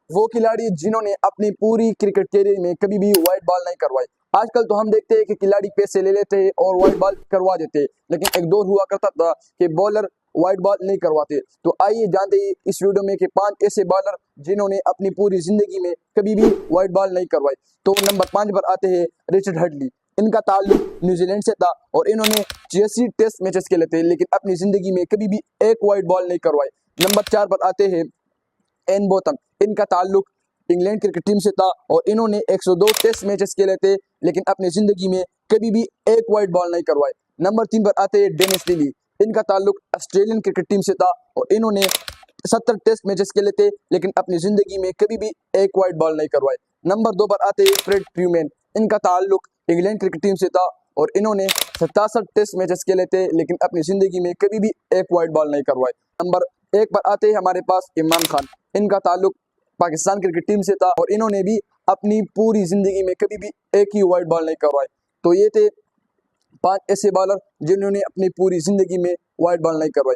वो खिलाड़ी जिन्होंने अपनी पूरी क्रिकेट कैरियर में कभी भी व्हाइट बॉल नहीं करवाई। आजकल तो हम देखते हैं कि खिलाड़ी पैसे ले लेते हैं और व्हाइट बॉल करवा देते हैं, लेकिन एक दौर हुआ करता था कि बॉलर व्हाइट बॉल नहीं करवाते। तो आइए जानते हैं इस वीडियो में कि 5 ऐसे बॉलर जिन्होंने अपनी पूरी जिंदगी में कभी भी व्हाइट बॉल नहीं करवाई। तो नंबर 5 पर आते हैं रिचर्ड हडली। इनका ताल्लुक न्यूजीलैंड से था और इन्होंने 86 टेस्ट मैचेस खेले थे, लेकिन अपनी जिंदगी में कभी भी एक व्हाइट बॉल नहीं करवाई। नंबर 4 पर आते हैं एन बोथम। इनका ताल्लुक इंग्लैंड क्रिकेट टीम से था और इन्होंने 102 टेस्ट मैचेस खेले थे, लेकिन अपनी जिंदगी में कभी भी एक व्हाइट बॉल नहीं करवाए। नंबर 3 पर आते हैं डेनिस लिली। इनका ताल्लुक ऑस्ट्रेलियन क्रिकेट टीम से था और इन्होंने 70 टेस्ट मैचेस खेले थे, लेकिन अपनी जिंदगी में कभी भी एक व्हाइट बॉल नहीं करवाए। नंबर 2 पर आते हैं फ्रेड ट्रूमैन। इनका ताल्लुक इंग्लैंड क्रिकेट टीम से था और इन्होंने 67 टेस्ट मैचेस खेले थे, लेकिन अपनी जिंदगी में कभी भी एक व्हाइट बॉल नहीं करवाए। नंबर 1 पर आते हैं हमारे पास इमरान खान। इनका ताल्लुक पाकिस्तान क्रिकेट टीम से था और इन्होंने भी अपनी पूरी जिंदगी में कभी भी एक ही व्हाइट बॉल नहीं करवाए। तो ये थे 5 ऐसे बॉलर जिन्होंने अपनी पूरी जिंदगी में व्हाइट बॉल नहीं करवाई।